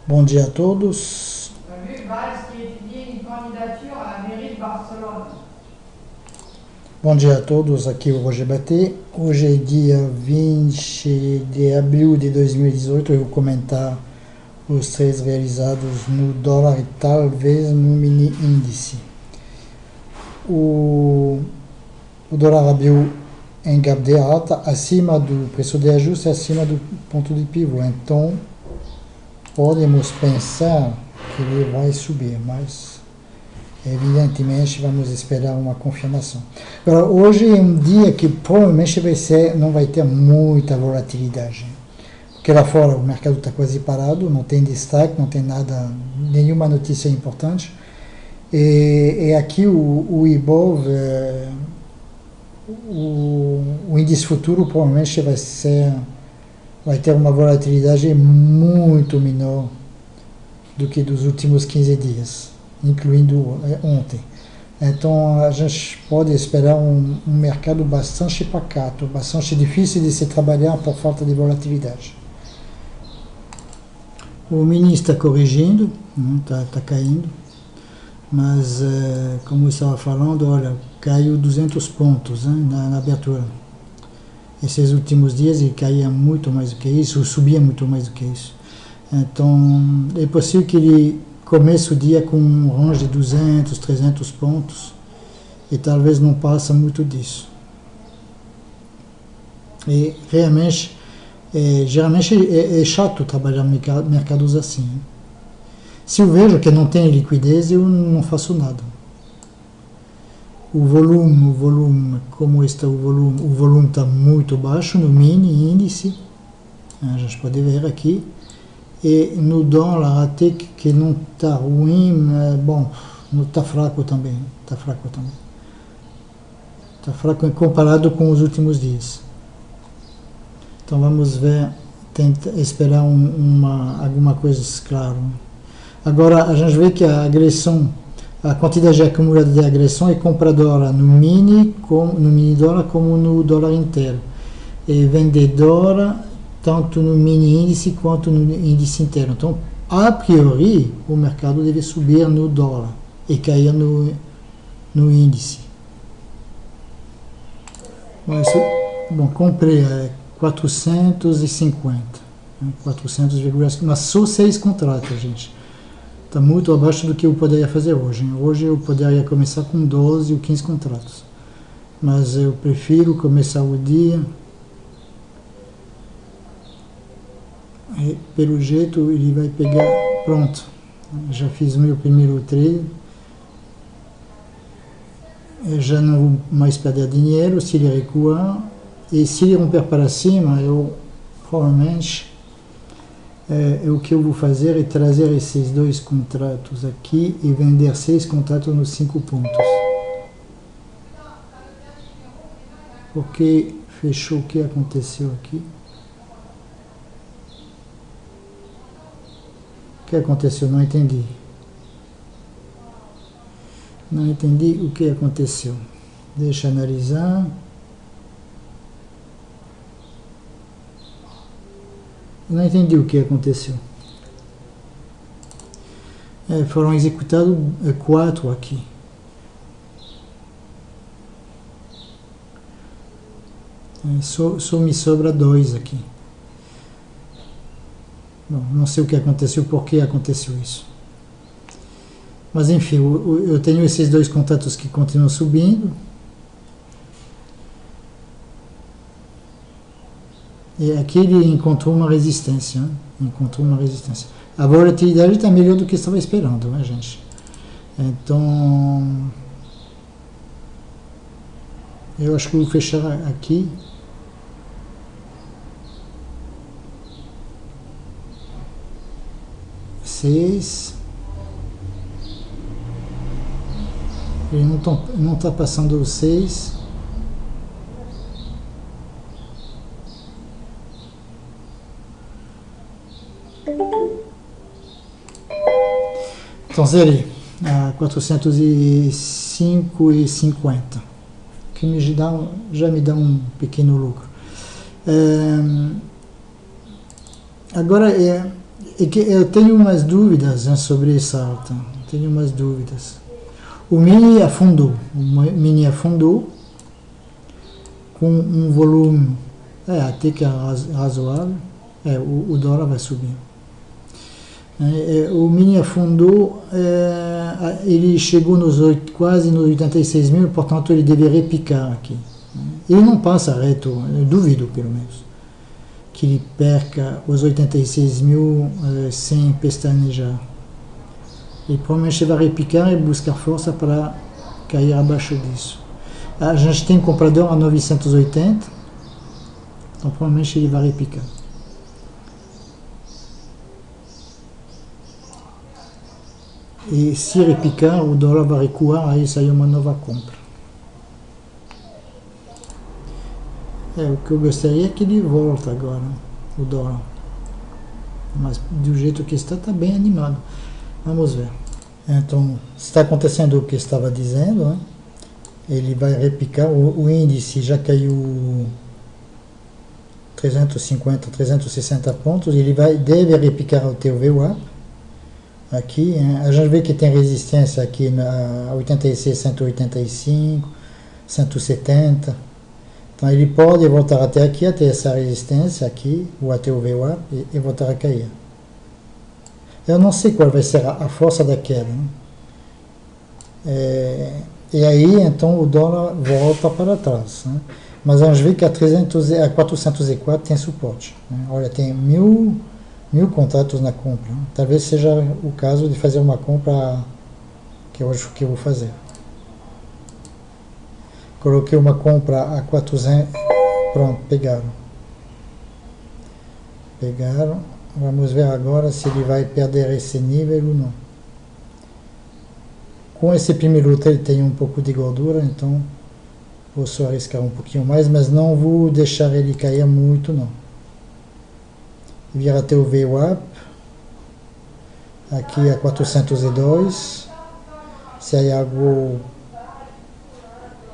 Bom dia a todos. J'ai vu Valls qui étudiait une candidature à la mairie de Barcelone. Bom dia a todos, aqui é o Roger Batê. Hoje é dia 20 de abril de 2018. Eu vou comentar os três realizados no dólar e talvez no mini índice. O dólar abriu em gap de alta, acima do preço de ajuste, acima do ponto de pivô. Então, podemos pensar que ele vai subir, mas evidentemente vamos esperar uma confirmação. Agora, hoje é um dia que provavelmente não vai ter muita volatilidade, porque lá fora o mercado está quase parado, não tem destaque, não tem nada, nenhuma notícia importante, e aqui o IBOV, o índice futuro provavelmente vai ter uma volatilidade muito menor do que dos últimos 15 dias, incluindo ontem. Então a gente pode esperar um mercado bastante pacato, bastante difícil de se trabalhar por falta de volatilidade. O mini está corrigindo, está caindo, mas como eu estava falando, olha, caiu 200 pontos na abertura. Esses últimos dias ele caía muito mais do que isso, subia muito mais do que isso. Então é possível que ele comece o dia com um range de 200, 300 pontos e talvez não passe muito disso. E realmente, geralmente é chato trabalhar mercados assim. Se eu vejo que não tem liquidez, eu não faço nada. O volume, como está o volume está muito baixo no mini índice, a gente pode ver aqui, e no dólar até que não está ruim, mas, bom, não está fraco também, está fraco comparado com os últimos dias. Então vamos ver, tentar esperar alguma coisa clara. Agora a gente vê que a agressão, a quantidade acumulada de agressão é compradora no mini dólar como no dólar inteiro, e vendedora tanto no mini índice quanto no índice inteiro. Então, a priori, o mercado deve subir no dólar e cair no índice. Mas, bom, comprei 450, 400,5, mas só 6 contratos, gente. Está muito abaixo do que eu poderia fazer hoje. Hoje eu poderia começar com 12 ou 15 contratos. Mas eu prefiro começar o dia. E, pelo jeito ele vai pegar. Pronto. Já fiz meu primeiro trade. Eu já não vou mais perder dinheiro se ele recuar. E se ele romper para cima, eu provavelmente. O que eu vou fazer é trazer esses 2 contratos aqui e vender 6 contratos nos 5 pontos. Porque fechou, o que aconteceu aqui? O que aconteceu? Não entendi. Não entendi o que aconteceu. Deixa eu analisar. Não entendi o que aconteceu. Foram executados 4 aqui. Só me sobra 2 aqui. Bom, não sei o que aconteceu, por que aconteceu isso. Mas enfim, eu tenho esses 2 contratos que continuam subindo. E aqui ele encontrou uma resistência. A volatilidade está melhor do que estava esperando, né, gente? Então, eu acho que vou fechar aqui. Seis. Ele não está passando os 6. Então zerei a 405,50, que já me dá um pequeno lucro. Agora é que eu tenho umas dúvidas, né, sobre essa alta. Tenho umas dúvidas. O mini afundou. Com um volume até que é razoável. O dólar vai subir. O mini afundou, ele chegou quase nos 86 mil, portanto ele deveria picar aqui. Ele não passa reto, eu duvido pelo menos, que ele perca os 86 mil sem pestanejar. E provavelmente vai repicar e buscar força para cair abaixo disso. A gente tem comprador a 980, então provavelmente ele vai repicar. E se repicar, o dólar vai recuar, aí sai uma nova compra. O que eu gostaria é que ele volte agora, o dólar. Mas do jeito que está bem animado. Vamos ver. Então, está acontecendo o que eu estava dizendo, né? Ele vai repicar, o índice já caiu 350, 360 pontos, ele deve repicar o TOVWAP. Aqui, a gente vê que tem resistência aqui na 86, 185, 170. Então ele pode voltar até aqui, até essa resistência aqui, ou até o VWAP, e voltar a cair. Eu não sei qual vai ser a força da queda, né? E aí, então, o dólar volta para trás, né? Mas a gente vê que a 404 tem suporte, né? Olha, tem mil contratos na compra, né? Talvez seja o caso de fazer uma compra que eu acho que eu vou fazer. Coloquei uma compra a 400, pronto, pegaram. Vamos ver agora se ele vai perder esse nível ou não. Com esse primeiro lote ele tem um pouco de gordura, então vou só arriscar um pouquinho mais, mas não vou deixar ele cair muito não. Vir até o VWAP, aqui a 402, se é algo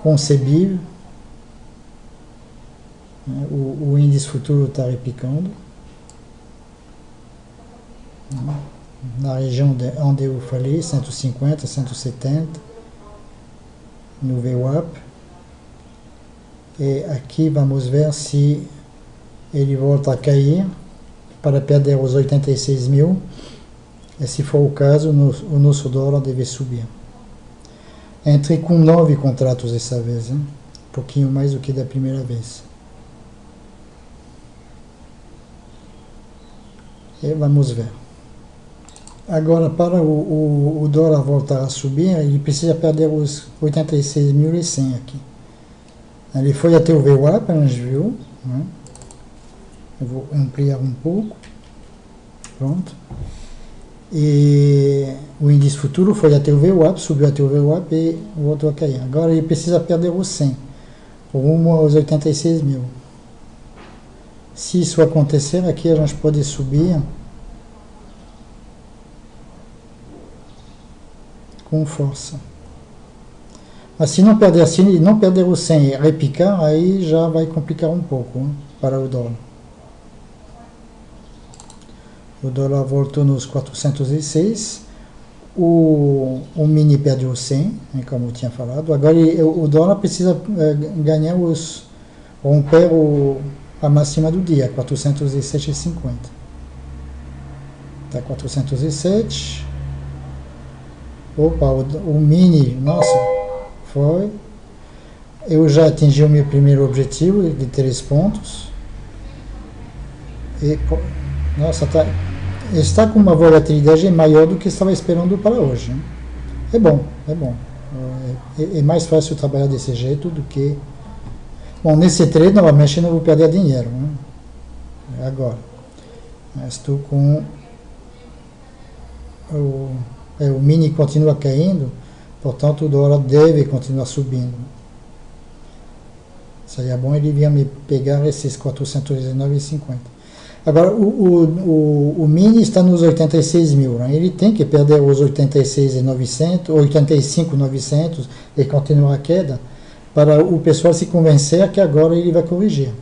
concebível. O índice futuro está repicando na região onde eu falei, 150, 170 no VWAP. E aqui vamos ver se ele volta a cair para perder os 86 mil, e se for o caso, o nosso dólar deve subir. Entrei com 9 contratos dessa vez, hein? Um pouquinho mais do que da primeira vez. E vamos ver. Agora, para o dólar voltar a subir, ele precisa perder os 86.100 aqui. Ele foi até o VWAP, a gente viu, né? Eu vou ampliar um pouco. Pronto. E o índice futuro foi até o VWAP, subiu até o VWAP e voltou a cair. Agora ele precisa perder os 100, rumo aos 86 mil. Se isso acontecer, aqui a gente pode subir com força. Mas se não perder assim, não perder o 100 e repicar, aí já vai complicar um pouco, hein, para o dólar. O dólar voltou nos 406. O mini perdeu 100, né, como eu tinha falado. Agora o dólar precisa ganhar romper a máxima do dia, 407,50. Está 407. Opa, o mini, nossa, foi. Eu já atingi o meu primeiro objetivo de 3 pontos. E, nossa, está com uma volatilidade maior do que estava esperando para hoje, hein? É bom. É mais fácil trabalhar desse jeito do que... Bom, nesse trade, novamente, eu não vou perder dinheiro, né? Agora. Estou com... O mini continua caindo, portanto o dólar deve continuar subindo. Seria bom ele vir me pegar esses 419,50. Agora, o mini está nos 86 mil, né? Ele tem que perder os 86.900, 85.900 e continuar a queda para o pessoal se convencer que agora ele vai corrigir.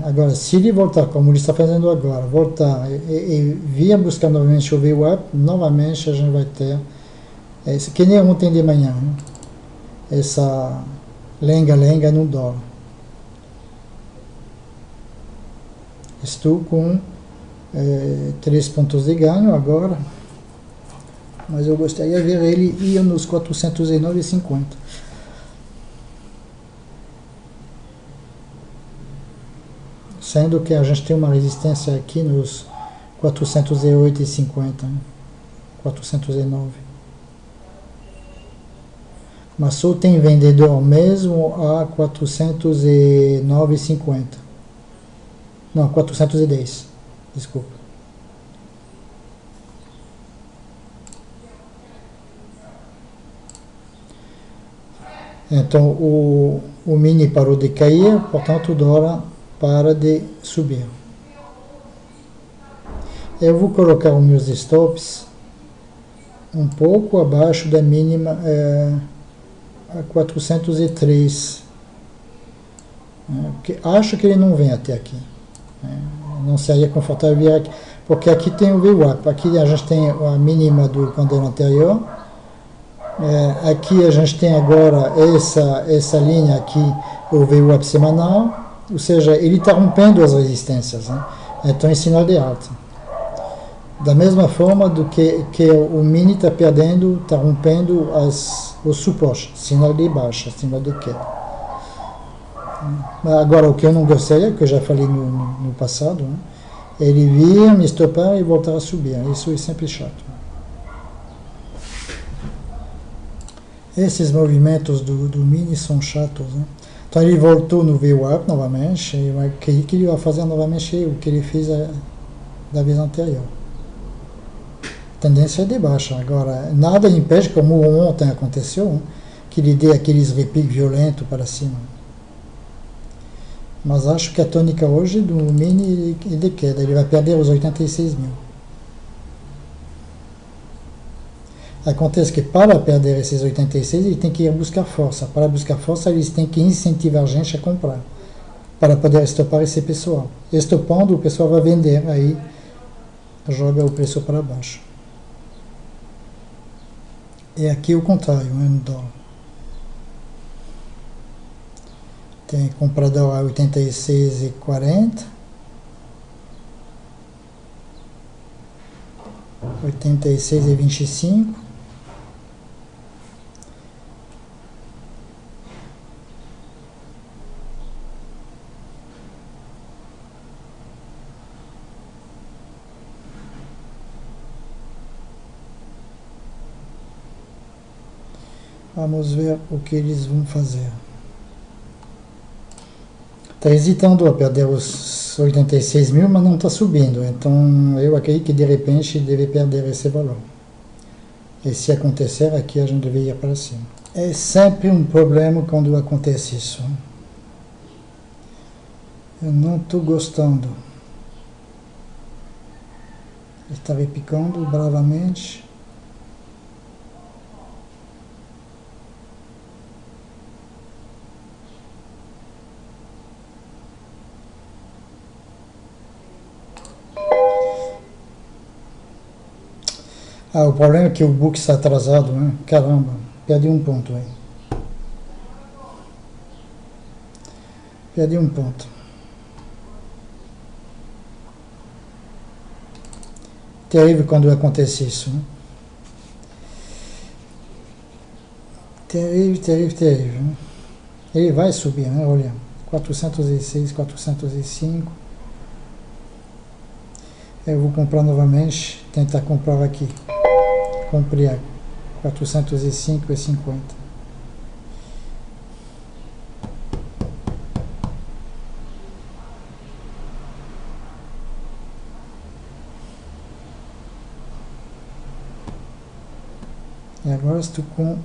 Agora, se ele voltar, como ele está fazendo agora, voltar e vir buscar novamente o VWAP, novamente a gente vai ter, que nem ontem de manhã, né? Essa lenga-lenga no dólar. Estou com 3 pontos de ganho agora, mas eu gostaria de ver ele ir nos 409,50. Sendo que a gente tem uma resistência aqui nos 408,50, né? 409. Mas só tem vendedor mesmo a 409,50. Não, 410. Desculpa. Então o mini parou de cair, portanto o dólar para de subir. Eu vou colocar os meus stops um pouco abaixo da mínima a 403. Porque acho que ele não vem até aqui. Não seria confortável vir aqui, porque aqui tem o VWAP, aqui a gente tem a mínima do candle anterior, aqui a gente tem agora essa linha aqui, o VWAP semanal, ou seja, ele está rompendo as resistências, né? Então é sinal de alta. Da mesma forma do que o mini está perdendo, está rompendo os suportes, sinal de baixa, sinal de queda. Agora, o que eu não gostaria, que eu já falei no passado, né? Ele vir, me estopar e voltar a subir. Isso é sempre chato. Esses movimentos do mini são chatos, né? Então ele voltou no VWAP novamente, e o que ele vai fazer novamente o que ele fez da vez anterior. Tendência é de baixa. Agora, nada impede, como ontem aconteceu, né? Que ele dê aqueles repiques violentos para cima. Mas acho que a tônica hoje do mini é de queda, ele vai perder os 86 mil. Acontece que para perder esses 86, ele tem que ir buscar força. Para buscar força, eles têm que incentivar a gente a comprar, para poder estopar esse pessoal. Estopando, o pessoal vai vender, aí joga o preço para baixo. É aqui o contrário, né, no dólar. Tem comprador a 86,40, 86,25, vamos ver o que eles vão fazer. Está hesitando a perder os 86 mil, mas não está subindo. Então eu acredito que de repente deve perder esse valor. E se acontecer, aqui a gente deve ir para cima. É sempre um problema quando acontece isso. Eu não estou gostando. Ele está repicando bravamente. O problema é que o book está atrasado, né? Caramba, perdi um ponto aí. Perdi um ponto. Terrível quando acontece isso, né? Terrível, terrível, terrível, né? Ele vai subir, né? Olha, 406, 405. Eu vou comprar novamente, tentar comprar aqui. Comprei a 405,50. E agora estou com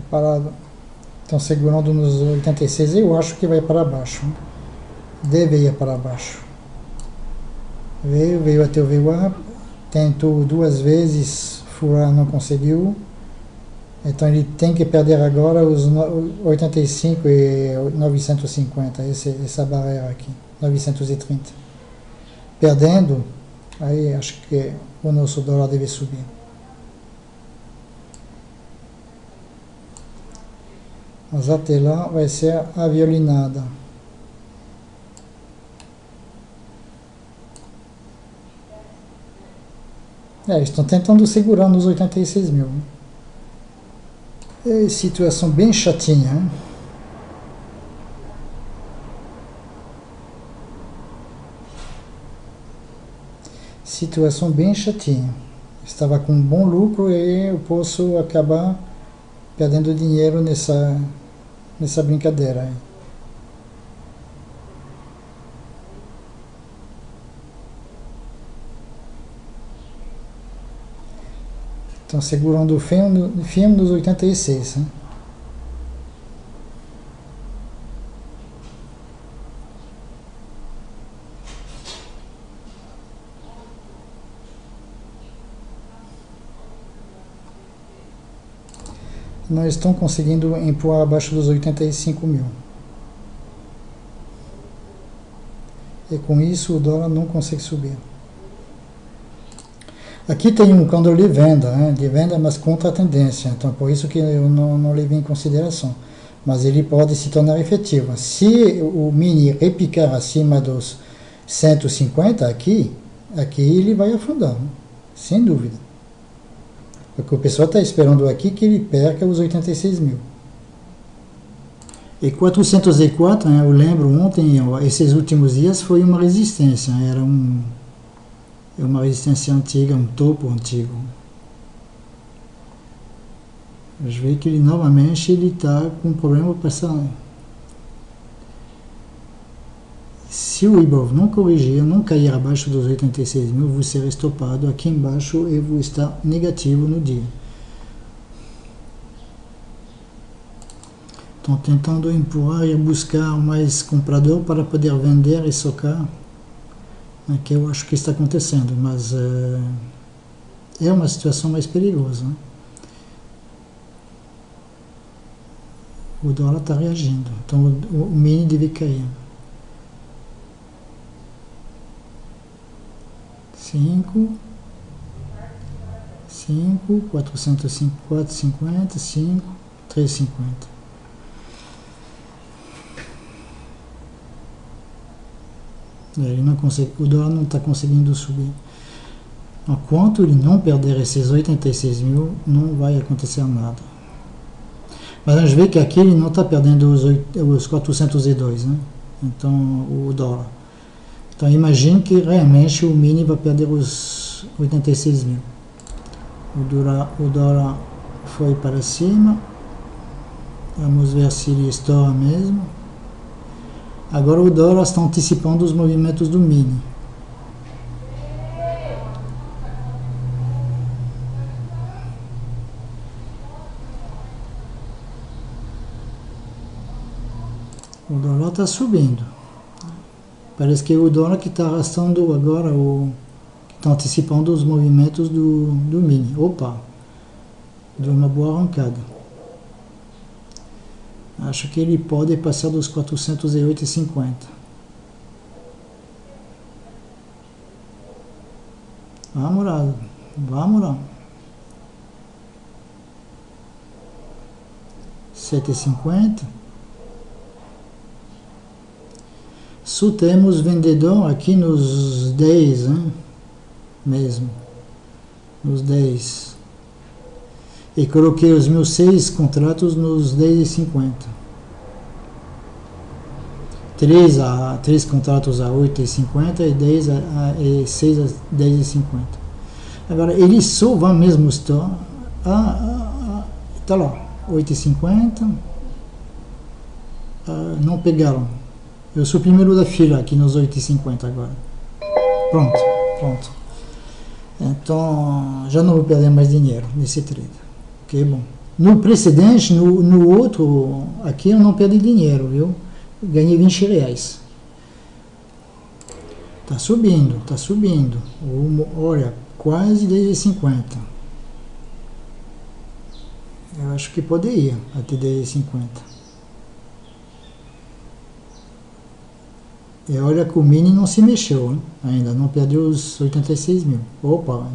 parado. Estão segurando nos 86 e eu acho que vai para baixo. Né? deve ir para baixo. Veio até o VWAP, tentou 2 vezes furar, não conseguiu. Então ele tem que perder agora os 85 e 950, essa barreira aqui, 930. Perdendo, aí acho que o nosso dólar deve subir. Mas até lá vai ser a violinada. Estão tentando segurar nos 86 mil. É situação bem chatinha, hein? Situação bem chatinha. Estava com um bom lucro e eu posso acabar perdendo dinheiro nessa brincadeira aí. Estão segurando firme nos 86, né? Não estão conseguindo empurrar abaixo dos 85 mil. E com isso o dólar não consegue subir. Aqui tem um candle de venda, né? De venda, mas contra a tendência. Então, por isso que eu não levei em consideração. Mas ele pode se tornar efetivo. Se o mini repicar acima dos 150 aqui ele vai afundar, né? Sem dúvida. Porque o pessoal está esperando aqui que ele perca os 86 mil. E 404, né, eu lembro ontem, esses últimos dias, foi uma resistência. Era uma resistência antiga, um topo antigo. Mas vê que ele novamente está com problema para essa. Se o Ibov não corrigir, não cair abaixo dos 86 mil, vou ser estopado aqui embaixo e vou estar negativo no dia. Estão tentando empurrar e buscar mais comprador para poder vender e socar. Que eu acho que está acontecendo, mas é uma situação mais perigosa, né? O dólar está reagindo, então o mini deve cair. 5, 450, 5, 350. Ele não consegue, o dólar não está conseguindo subir. Enquanto ele não perder esses 86 mil, não vai acontecer nada. Mas a gente vê que aqui ele não está perdendo os 402, né? Então, o dólar. Então, imagine que realmente o mini vai perder os 86 mil. O dólar foi para cima. Vamos ver se ele estoura mesmo. Agora o dólar está antecipando os movimentos do mini. O dólar está subindo. Parece que é o dólar que está arrastando agora, que está antecipando os movimentos do mini. Opa! Deu uma boa arrancada. Acho que ele pode passar dos 408,50. Vamos lá. Vamos lá. 7,50. Só temos vendedor aqui nos 10, né? Mesmo. Nos 10. E coloquei os meus 6 contratos nos 10,50. 3 contratos a 8,50 e 6 a 10,50. Agora, eles só vão mesmo estar tá lá, 8,50. Não pegaram. Eu sou o primeiro da fila aqui nos 8,50 agora. Pronto. Então, já não vou perder mais dinheiro nesse trade. Ok, bom. No precedente, no outro, aqui eu não perdi dinheiro, viu? Ganhei 20 reais. Tá subindo, tá subindo. Olha, quase 10,50. Eu acho que poderia até 10,50. E olha que o mini não se mexeu, hein? Ainda não perdeu os 86 mil. Opa,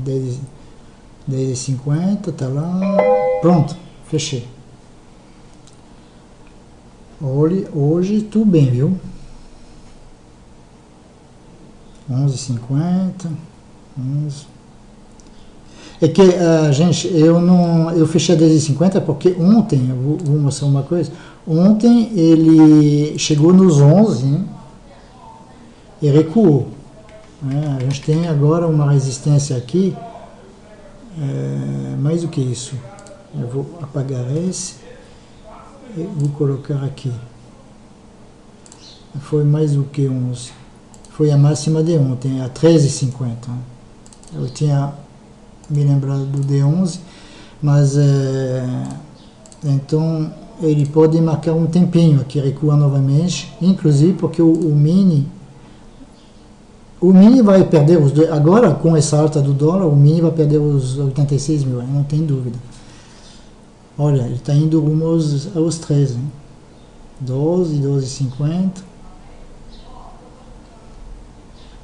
10,50, tá lá. Pronto, fechei. Olha, hoje tudo bem, viu? 11,50. 11. É que, gente, eu fechei a 10,50 porque ontem, eu vou mostrar uma coisa. Ontem ele chegou nos 11, hein? E recuou. A gente tem agora uma resistência aqui, mais do que isso. Eu vou apagar esse e vou colocar aqui. Foi mais do que 11. Foi a máxima de ontem, a 13,50. Eu tinha me lembrado do D11, mas então ele pode marcar um tempinho aqui, recuar novamente, inclusive porque o mini vai perder os dois. Agora, com essa alta do dólar, o mini vai perder os 86 mil, não tem dúvida. Olha, ele está indo rumo aos 13. 12, 12,50.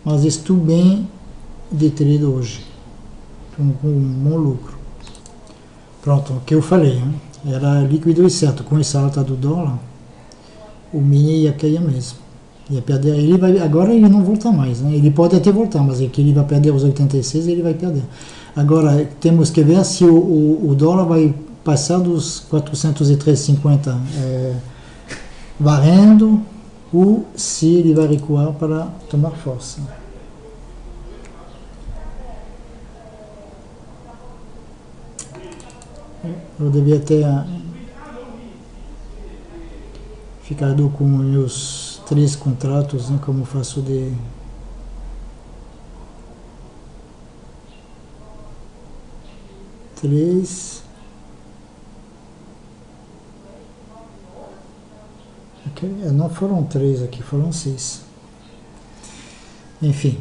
Mas estou bem de trade hoje. Com um bom lucro. Pronto, o que eu falei. Hein? Era líquido e certo. Com essa alta do dólar, o mini ia cair mesmo. Ia perder, agora ele não volta mais, né? Ele pode até voltar, mas é que ele vai perder os 86 e ele vai perder. Agora temos que ver se o dólar vai passar dos 403,50 varrendo, ou se ele vai recuar para tomar força. Eu devia ter ficado com meus 3 contratos, né, como faço de três. Okay. Não foram 3 aqui, foram 6. Enfim,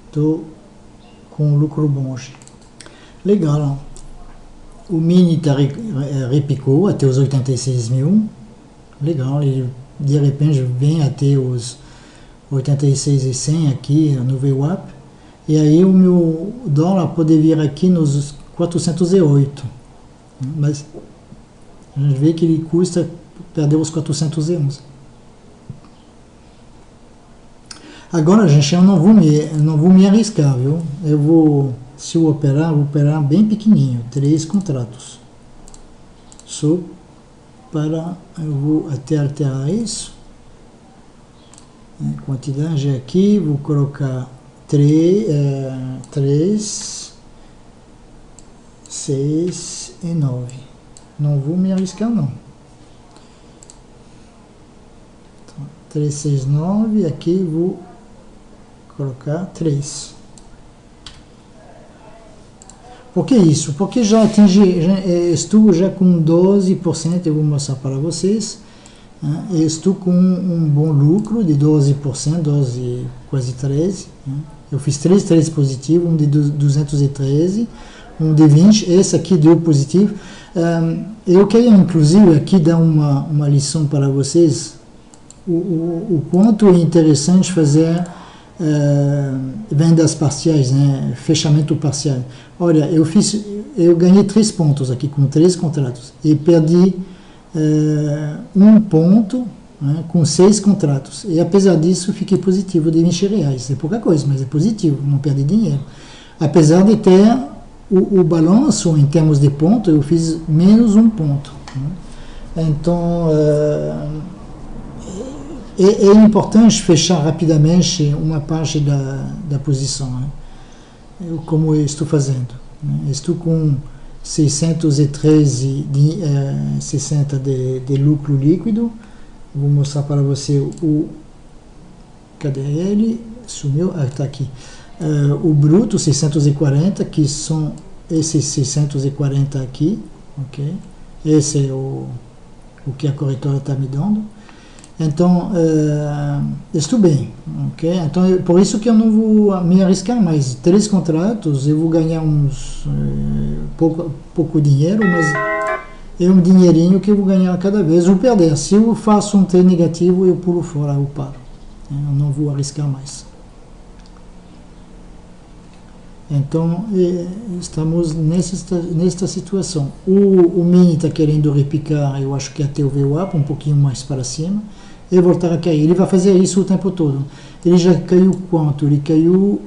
estou com um lucro bom hoje. Legal. O mini repicou até os 86 mil. Legal, ele de repente vem até os 86,100 aqui no VWAP, e aí o meu dólar pode vir aqui nos 408, mas a gente vê que ele custa perder os 411. Agora, gente, eu não vou me arriscar, viu? Se eu operar, vou operar bem pequenininho, 3 contratos. Só eu vou até alterar isso. Quantidade aqui, vou colocar 3, 6 e 9. Não vou me arriscar, não. 3, 6, 9, aqui vou colocar 3. Por que isso? Porque já estou já com 12%, eu vou mostrar para vocês. Estou com um bom lucro de 12%, 12, quase 13%. Eu fiz 3 trades positivos, um de 213, um de 20, esse aqui deu positivo. Eu queria inclusive aqui dar uma lição para vocês, o quanto é interessante fazer vendas parciais, né? Fechamento parcial. Olha, eu ganhei 3 pontos aqui com 3 contratos e perdi 1 ponto, né, com 6 contratos. E apesar disso, fiquei positivo de R$20. É pouca coisa, mas é positivo, não perdi dinheiro. Apesar de ter o balanço em termos de ponto, eu fiz menos 1 ponto. Né? Então, é importante fechar rapidamente uma parte da posição, né? Como eu estou fazendo. Né? Estou com 613,60 de lucro líquido. Vou mostrar para você cadê ele? Sumiu? Ah, está aqui. O bruto 640, que são esses 640 aqui. Ok? Esse é o que a corretora está me dando. Então, estou bem, ok? Então, por isso que eu não vou me arriscar mais. 3 contratos, eu vou ganhar pouco dinheiro, mas é um dinheirinho que eu vou ganhar cada vez ou perder. Se eu faço um trade negativo, eu pulo fora, eu paro. Eu não vou arriscar mais. Então, estamos nesta situação. O mini está querendo repicar, eu acho que até o VWAP, um pouquinho mais para cima, e voltar a cair. Ele vai fazer isso o tempo todo. Ele já caiu quanto? Ele caiu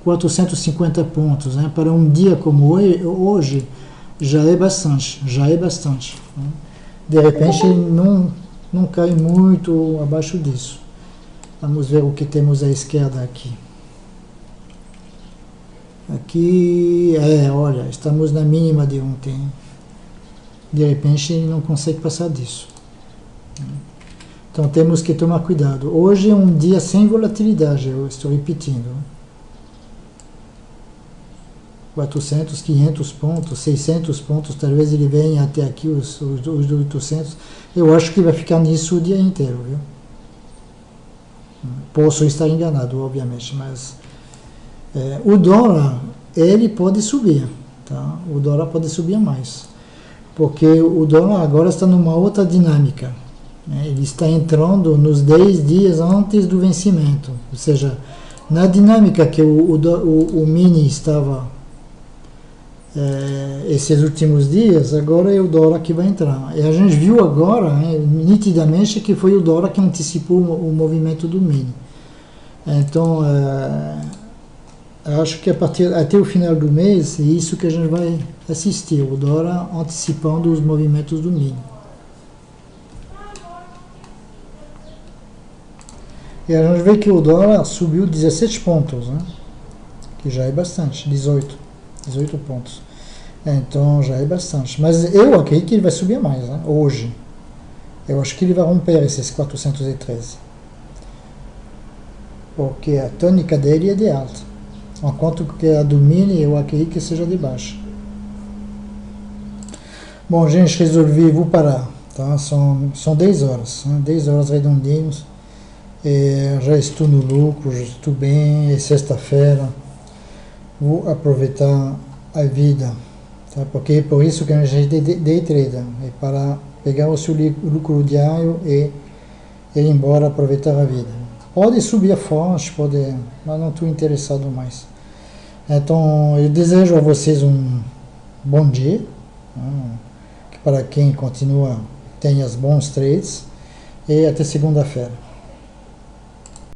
450 pontos. Né? Para um dia como hoje, já é bastante. Né? De repente, não cai muito abaixo disso. Vamos ver o que temos à esquerda aqui. Aqui, olha, estamos na mínima de ontem. De repente, ele não consegue passar disso. Então, temos que tomar cuidado. Hoje é um dia sem volatilidade, eu estou repetindo. 400, 500 pontos, 600 pontos, talvez ele venha até aqui, os 800. Eu acho que vai ficar nisso o dia inteiro, viu? Posso estar enganado, obviamente, mas o dólar, ele pode subir, tá? O dólar pode subir mais, porque o dólar agora está numa outra dinâmica, né? Ele está entrando nos 10 dias antes do vencimento, ou seja, na dinâmica que o mini estava esses últimos dias, agora é o dólar que vai entrar. E a gente viu agora, né, nitidamente, que foi o dólar que antecipou o movimento do mini. Então, acho que até o final do mês é isso que a gente vai assistir, o dólar antecipando os movimentos do mini. E a gente vê que o dólar subiu 17 pontos, né? Que já é bastante, 18 pontos. Então já é bastante. Mas eu acredito que ele vai subir mais, né? Hoje. Eu acho que ele vai romper esses 413. Porque a tônica dele é de alta. Enquanto que a do mini eu acredito que seja de baixa. Bom, gente, resolvi, vou parar. Tá? São 10 horas. Né? 10 horas redondinhos. Já estou no lucro, já estou bem. É sexta-feira. Vou aproveitar a vida, tá? Porque é por isso que a gente é day trader, é para pegar o seu lucro diário e ir embora, aproveitar a vida. Pode subir forte, mas não estou interessado mais. Então, eu desejo a vocês um bom dia, que para quem continua tenha bons trades, e até segunda-feira.